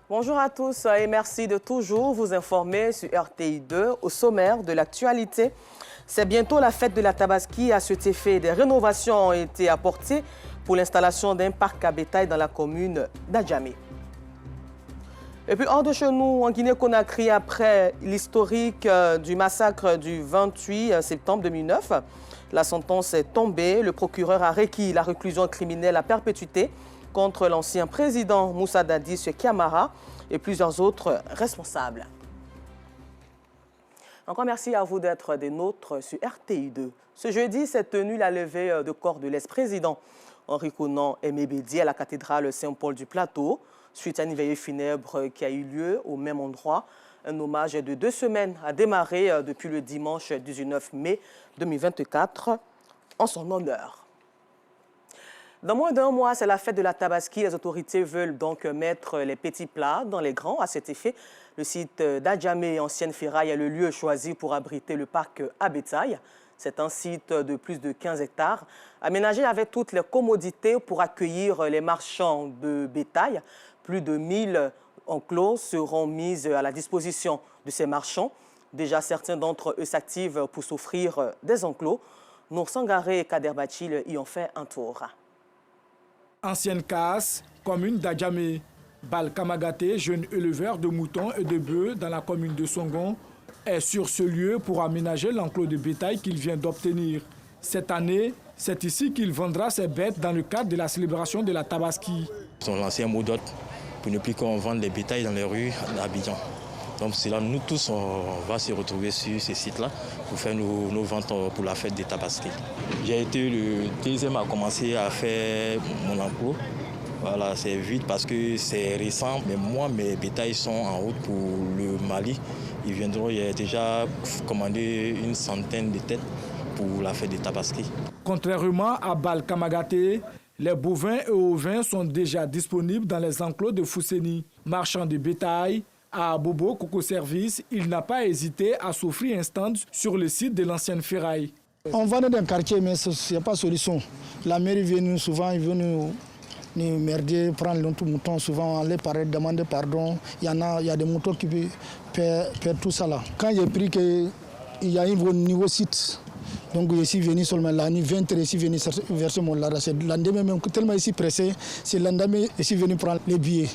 Bonjour à tous et merci de toujours vous informer sur RTI2 au sommaire de l'actualité. C'est bientôt la fête de la Tabaski. À cet effet, des rénovations ont été apportées pour l'installation d'un parc à bétail dans la commune d'Adjamé. Et puis hors de chez nous, en Guinée-Conakry, après l'historique du massacre du 28 septembre 2009, la sentence est tombée. Le procureur a requis la réclusion criminelle à perpétuité contre l'ancien président Moussa Dadis Camara et plusieurs autres responsables. Encore merci à vous d'être des nôtres sur RTI2. Ce jeudi s'est tenue la levée de corps de l'ex-président Henri Konan Aimé-Bédié à la cathédrale Saint-Paul du Plateau, suite à une veillée funèbre qui a eu lieu au même endroit. Un hommage de 2 semaines a démarré depuis le dimanche 19 mai 2024 en son honneur. Dans moins d'un mois, c'est la fête de la Tabaski. Les autorités veulent donc mettre les petits plats dans les grands. À cet effet, le site d'Adjamé, ancienne ferraille, est le lieu choisi pour abriter le parc à bétail. C'est un site de plus de 15 hectares, aménagé avec toutes les commodités pour accueillir les marchands de bétail. Plus de 1000 enclos seront mis à la disposition de ces marchands. Déjà, certains d'entre eux s'activent pour s'offrir des enclos. Nour Sangaré et Kader Bachil y ont fait un tour. Ancienne casse, commune d'Adjamé. Bal Kamagaté, jeune éleveur de moutons et de bœufs dans la commune de Songon, est sur ce lieu pour aménager l'enclos de bétail qu'il vient d'obtenir. Cette année, c'est ici qu'il vendra ses bêtes dans le cadre de la célébration de la Tabaski. Ils ont lancé un mot d'ordre pour ne plus qu'on vende les bétails dans les rues d'Abidjan. Donc c'est là, nous tous, on va se retrouver sur ces sites-là pour faire nos ventes pour la fête des Tabaski. J'ai été le deuxième à commencer à faire mon enclos. Voilà, c'est vite parce que c'est récent, mais moi, mes bétails sont en route pour le Mali. Ils viendront, il y a déjà commandé une centaine de têtes pour la fête des Tabaski. Contrairement à Bal Kamagaté, les bovins et ovins sont déjà disponibles dans les enclos de Fousseni. Marchand de bétail, à Bobo Coco Service, il n'a pas hésité à s'offrir un stand sur le site de l'ancienne ferraille. On vendait dans le quartier, mais il n'y a pas de solution. La mairie vient souvent, il veut nous merder, prendre le mouton. Souvent, on les paraît, demander pardon. Il y a des moutons qui peuvent perdre tout ça là. Quand j'ai pris qu'il y a un nouveau site, donc je suis venu seulement la nuit 20 h, je suis venu verser mon lada. C'est l'endemain même, tellement ici pressé, c'est l'endemain je suis venu prendre les billets.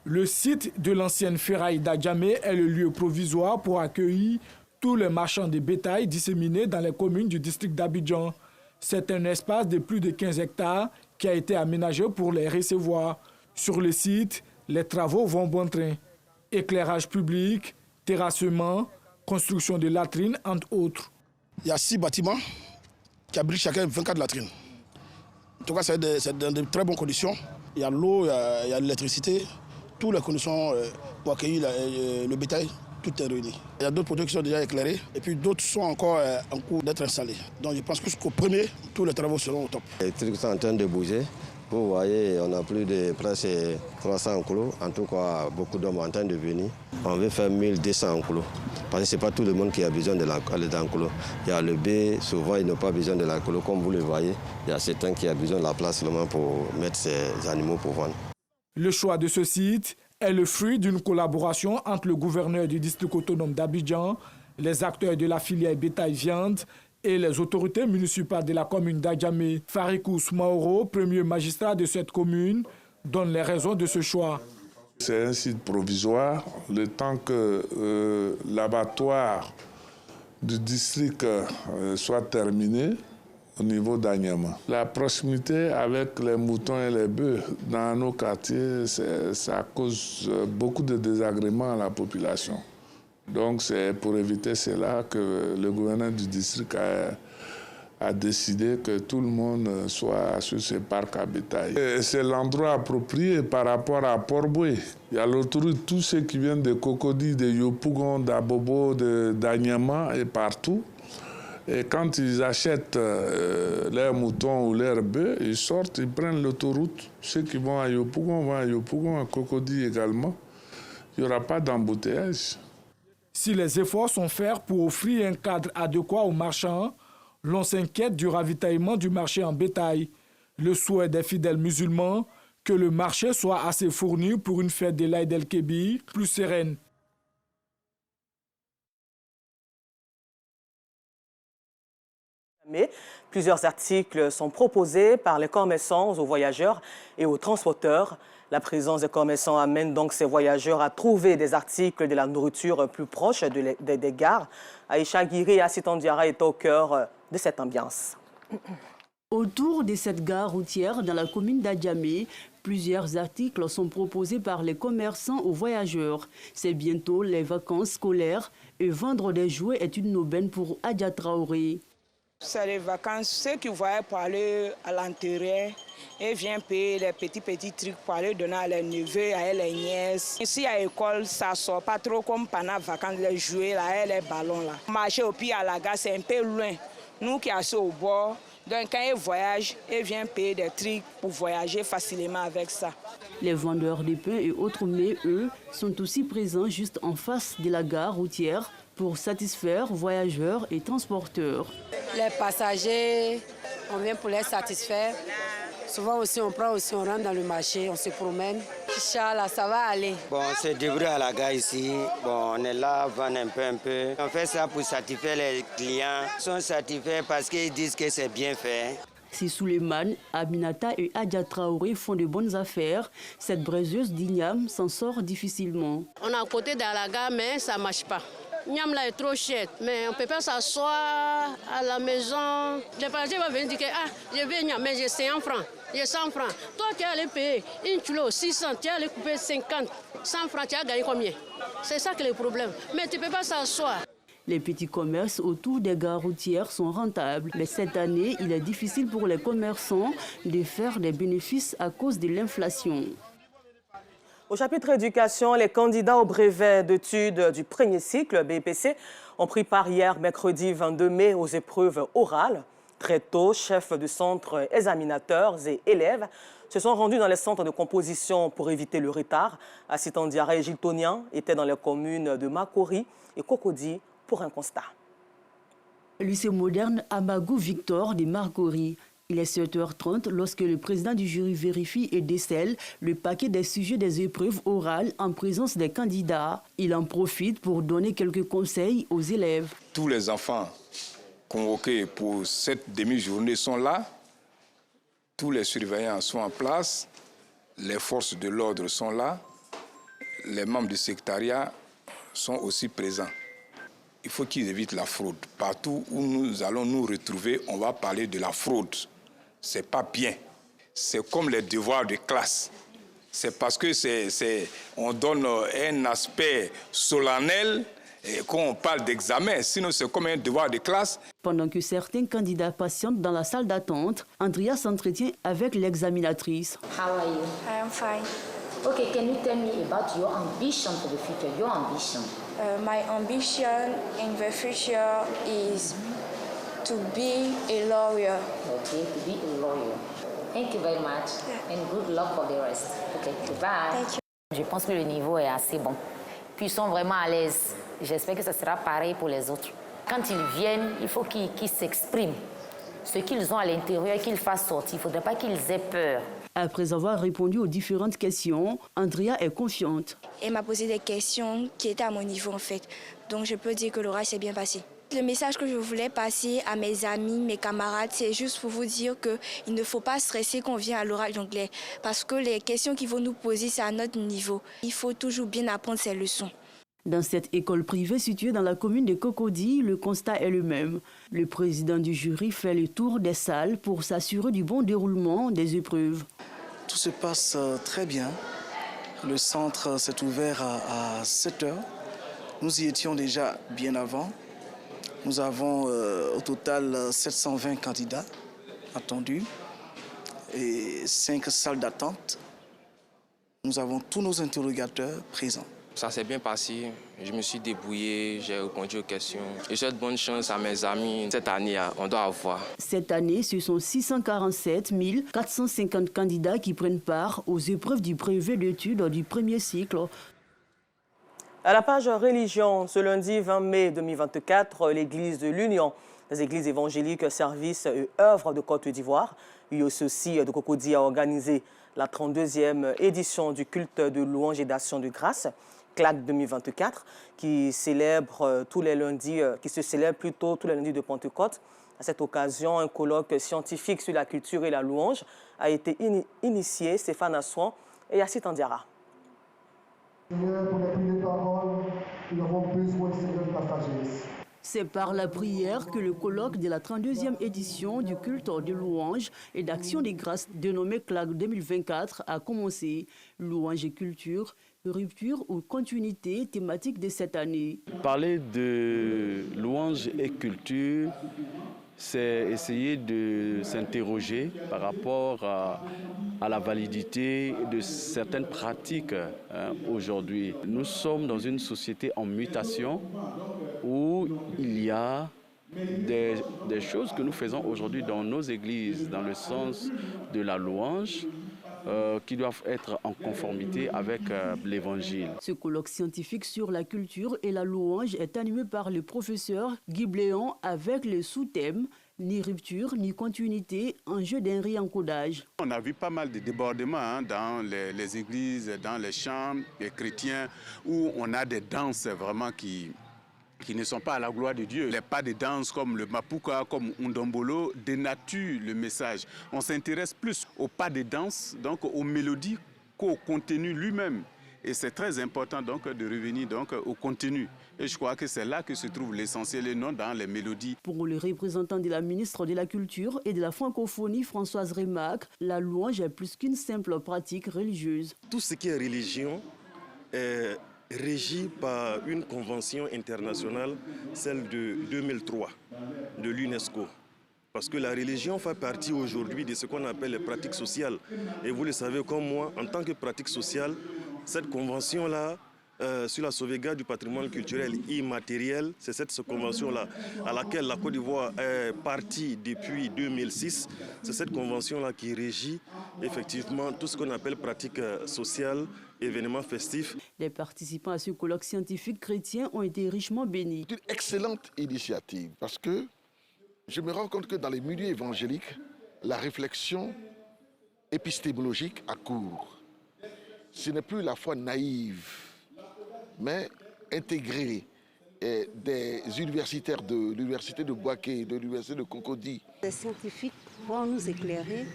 Le site de l'ancienne ferraille d'Adjamé est le lieu provisoire pour accueillir tous les marchands de bétail disséminés dans les communes du district d'Abidjan. C'est un espace de plus de 15 hectares qui a été aménagé pour les recevoir. Sur le site, les travaux vont bon train. Éclairage public, terrassement, construction de latrines, entre autres. Il y a 6 bâtiments qui abritent chacun 24 latrines. En tout cas, c'est dans de très bonnes conditions. Il y a l'eau, il y a l'électricité. Toutes les conditions pour accueillir le bétail, tout est réuni. Il y a d'autres produits qui sont déjà éclairés et puis d'autres sont encore en cours d'être installés. Donc je pense que jusqu'au premier, tous les travaux seront au top. Les trucs sont en train de bouger. Vous voyez, on a plus de presque 300 enclos. En tout cas, beaucoup d'hommes en train de venir. On veut faire 1200 enclos. Parce que ce n'est pas tout le monde qui a besoin de l'enclos. Il y a le B, souvent ils n'ont pas besoin de l'enclos. Comme vous le voyez, il y a certains qui ont besoin de la place seulement pour mettre ces animaux pour vendre. Le choix de ce site est le fruit d'une collaboration entre le gouverneur du district autonome d'Abidjan, les acteurs de la filière bétail-viande et les autorités municipales de la commune d'Adjamé. Farikous Mauro, premier magistrat de cette commune, donne les raisons de ce choix. C'est un site provisoire, le temps que l'abattoir du district soit terminé au niveau d'Anyama. La proximité avec les moutons et les bœufs dans nos quartiers, ça cause beaucoup de désagréments à la population. Donc c'est pour éviter cela que le gouverneur du district a décidé que tout le monde soit sur ce parc à bétail. C'est l'endroit approprié par rapport à Port-Boué. Il y a l'autoroute, tous ceux qui viennent de Cocody, de Yopougon, d'Abobo, d'Anyama et partout. Et quand ils achètent leurs moutons ou leurs bœufs, ils sortent, ils prennent l'autoroute. Ceux qui vont à Yopougon vont à Yopougon, à Cocody également. Il n'y aura pas d'embouteillage. Si les efforts sont faits pour offrir un cadre adéquat aux marchands, l'on s'inquiète du ravitaillement du marché en bétail. Le souhait des fidèles musulmans que le marché soit assez fourni pour une fête de l'Aïd el-Kébir plus sereine. Mais plusieurs articles sont proposés par les commerçants aux voyageurs et aux transporteurs. La présence des commerçants amène donc ces voyageurs à trouver des articles de la nourriture plus proches des gares. Aïcha Guiri et Assitan Diarra est au cœur de cette ambiance. Autour de cette gare routière dans la commune d'Adjamé, plusieurs articles sont proposés par les commerçants aux voyageurs. C'est bientôt les vacances scolaires et vendre des jouets est une aubaine pour Adja Traoré. C'est les vacances, ceux qui voyaient pour aller à l'intérieur et viennent payer les petits trucs pour aller donner à leurs neveux, à leurs nièces. Ici à l'école, ça ne sort pas trop comme pendant les vacances, les jouets, là, les ballons. Là. Marcher au pied à la gare, c'est un peu loin. Nous qui sommes au bord, donc quand ils voyagent, ils viennent payer des trucs pour voyager facilement avec ça. Les vendeurs de pain et autres mets, eux, sont aussi présents juste en face de la gare routière pour satisfaire voyageurs et transporteurs. Les passagers, on vient pour les satisfaire. Souvent aussi, on rentre dans le marché, on se promène. Inch'Allah, ça va aller. Bon, on se débrouille à la gare ici. Bon, on est là, vendre un peu. On fait ça pour satisfaire les clients. Ils sont satisfaits parce qu'ils disent que c'est bien fait. Si Souleymane, Aminata et Adja Traoré font de bonnes affaires, cette braiseuse d'Ignam s'en sort difficilement. On est à côté de la gare, mais ça ne marche pas. Niam là est trop cher, mais on ne peut pas s'asseoir à la maison. Les passagers vont venir dire que je vais Niam, mais j'ai 100 francs, j'ai 100 francs. Toi, tu es allé payer une kilo 600, tu es allé couper 50, 100 francs, tu as gagné combien? C'est ça que le problème. Mais tu ne peux pas s'asseoir. Les petits commerces autour des gares routières sont rentables. Mais cette année, il est difficile pour les commerçants de faire des bénéfices à cause de l'inflation. Au chapitre éducation, les candidats au brevet d'études du premier cycle BEPC ont pris part hier, mercredi 22 mai, aux épreuves orales. Très tôt, chefs de centre, examinateurs et élèves se sont rendus dans les centres de composition pour éviter le retard. Assitan Diarra et Gilles Tonian étaient dans les communes de Makori et Cocody pour un constat. Lycée moderne Amagou Victor de Marcory. Il est 7h30 lorsque le président du jury vérifie et décèle le paquet des sujets des épreuves orales en présence des candidats. Il en profite pour donner quelques conseils aux élèves. Tous les enfants convoqués pour cette demi-journée sont là. Tous les surveillants sont en place. Les forces de l'ordre sont là. Les membres du secrétariat sont aussi présents. Il faut qu'ils évitent la fraude. Partout où nous allons nous retrouver, on va parler de la fraude. Ce n'est pas bien. C'est comme les devoirs de classe. C'est parce que on donne un aspect solennel et quand on parle d'examen. Sinon, c'est comme un devoir de classe. Pendant que certains candidats patientent dans la salle d'attente, Andrea s'entretient avec l'examinatrice. How are you? I am fine. Okay, can you tell me about your ambition for the future? Your ambition. My ambition in the future is to be a lawyer. Okay, to be a lawyer. Thank you very much, and good luck for the rest. Okay, goodbye. Thank you. Je pense que le niveau est assez bon. Puis ils sont vraiment à l'aise. J'espère que ça sera pareil pour les autres. Quand ils viennent, il faut qu'ils s'expriment. Ce qu'ils ont à l'intérieur, qu'ils fassent sortir. Il ne faudrait pas qu'ils aient peur. Après avoir répondu aux différentes questions, Andrea est confiante. Elle m'a posé des questions qui étaient à mon niveau en fait. Donc je peux dire que l'oral s'est bien passé. Le message que je voulais passer à mes amis, mes camarades, c'est juste pour vous dire qu'il ne faut pas stresser quand on vient à l'oral d'anglais. Parce que les questions qu'ils vont nous poser, c'est à notre niveau. Il faut toujours bien apprendre ces leçons. Dans cette école privée située dans la commune de Cocody, le constat est le même. Le président du jury fait le tour des salles pour s'assurer du bon déroulement des épreuves. Tout se passe très bien. Le centre s'est ouvert à 7 h. Nous y étions déjà bien avant. Nous avons au total 720 candidats attendus et 5 salles d'attente. Nous avons tous nos interrogateurs présents. Ça s'est bien passé, je me suis débrouillé, j'ai répondu aux questions. Je souhaite bonne chance à mes amis. Cette année, on doit avoir. Cette année, ce sont 647 450 candidats qui prennent part aux épreuves du brevet d'études du premier cycle. À la page religion, ce lundi 20 mai 2024, l'église de l'Union des églises évangéliques, services et œuvres de Côte d'Ivoire, UOCC de Cocody, a organisé La 32e édition du culte de louange et d'action de grâce, CLAC 2024, qui se célèbre tous les lundis de Pentecôte. À cette occasion, un colloque scientifique sur la culture et la louange a été initié. Stéphane Assouan et Yassit Andiara. Seigneur, pour les paroles, nous avons besoin, Seigneur, de ta sagesse. C'est par la prière que le colloque de la 32e édition du culte de louange et d'action des grâces dénommé CLAC 2024 a commencé. Louange et culture, rupture ou continuité thématique de cette année. Parler de louange et culture, c'est essayer de s'interroger par rapport à la validité de certaines pratiques aujourd'hui. Nous sommes dans une société en mutation où il y a des choses que nous faisons aujourd'hui dans nos églises, dans le sens de la louange, qui doivent être en conformité avec l'Évangile. Ce colloque scientifique sur la culture et la louange est animé par le professeur Guy Bléon avec le sous-thème « Ni rupture, ni continuité, enjeu d'un réencodage ». On a vu pas mal de débordements dans les églises, dans les chants des chrétiens, où on a des danses vraiment qui ne sont pas à la gloire de Dieu. Les pas de danse comme le mapuka, comme Undombolo, dénaturent le message. On s'intéresse plus aux pas de danse, donc aux mélodies, qu'au contenu lui-même. Et c'est très important donc de revenir donc au contenu. Et je crois que c'est là que se trouve l'essentiel et non dans les mélodies. Pour le représentant de la ministre de la Culture et de la Francophonie, Françoise Rémac, la louange est plus qu'une simple pratique religieuse. Tout ce qui est religion est régi par une convention internationale, celle de 2003, de l'UNESCO. Parce que la religion fait partie aujourd'hui de ce qu'on appelle les pratiques sociales. Et vous le savez comme moi, en tant que pratique sociale, cette convention-là, sur la sauvegarde du patrimoine culturel immatériel, c'est cette convention-là à laquelle la Côte d'Ivoire est partie depuis 2006. C'est cette convention-là qui régit effectivement tout ce qu'on appelle pratique sociale, événements festifs. Les participants à ce colloque scientifique chrétien ont été richement bénis. C'est une excellente initiative parce que je me rends compte que dans les milieux évangéliques, la réflexion épistémologique a cours. Ce n'est plus la foi naïve, mais intégrer des universitaires de l'université de Bouaké, de l'université de Cocody. Les scientifiques vont nous éclairer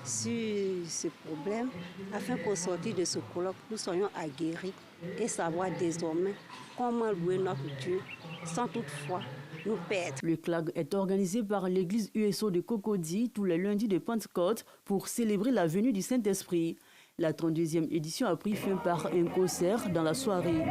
sur ce problème afin qu'au sortir de ce colloque, nous soyons aguerris et savoir désormais comment louer notre Dieu sans toutefois nous perdre. Le CLAC est organisé par l'église USO de Cocody tous les lundis de Pentecôte pour célébrer la venue du Saint-Esprit. La 32e édition a pris fin par un concert dans la soirée.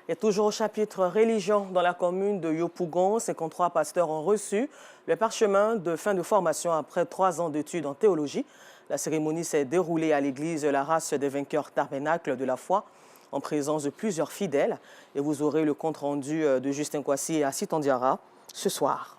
Et toujours au chapitre religion, dans la commune de Yopougon, 53 pasteurs ont reçu le parchemin de fin de formation après 3 ans d'études en théologie. La cérémonie s'est déroulée à l'église La Race des Vainqueurs Tabernacle de la Foi, en présence de plusieurs fidèles. Et vous aurez le compte-rendu de Justin Kwasi et Yassit Andiara ce soir.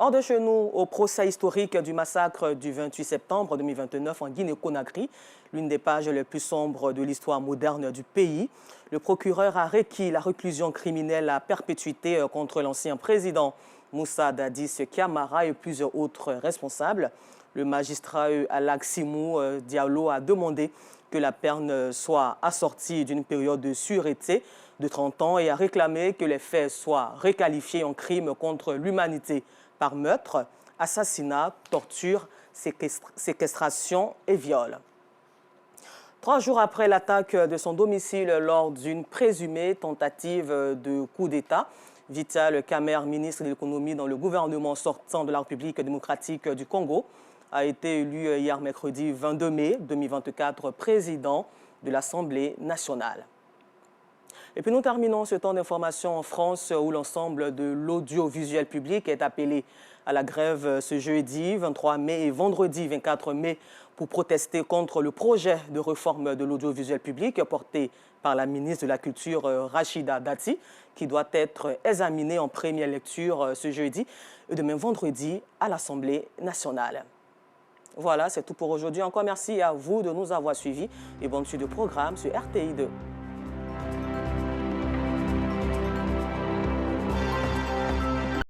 Hors de chez nous, au procès historique du massacre du 28 septembre 2029 en Guinée-Conakry, l'une des pages les plus sombres de l'histoire moderne du pays, le procureur a requis la réclusion criminelle à perpétuité contre l'ancien président Moussa Dadis Camara et plusieurs autres responsables. Le magistrat Alaksimou Diallo a demandé que la peine soit assortie d'une période de sûreté de 30 ans et a réclamé que les faits soient requalifiés en crimes contre l'humanité par meurtre, assassinat, torture, séquestration et viol. 3 jours après l'attaque de son domicile lors d'une présumée tentative de coup d'État, Vital Kamerhe, ministre de l'économie dans le gouvernement sortant de la République démocratique du Congo, a été élu hier mercredi 22 mai 2024 président de l'Assemblée nationale. Et puis nous terminons ce temps d'information en France où l'ensemble de l'audiovisuel public est appelé à la grève ce jeudi 23 mai et vendredi 24 mai pour protester contre le projet de réforme de l'audiovisuel public porté par la ministre de la Culture Rachida Dati qui doit être examiné en première lecture ce jeudi et demain vendredi à l'Assemblée nationale. Voilà, c'est tout pour aujourd'hui. Encore merci à vous de nous avoir suivis et bonne suite de programme sur RTI2.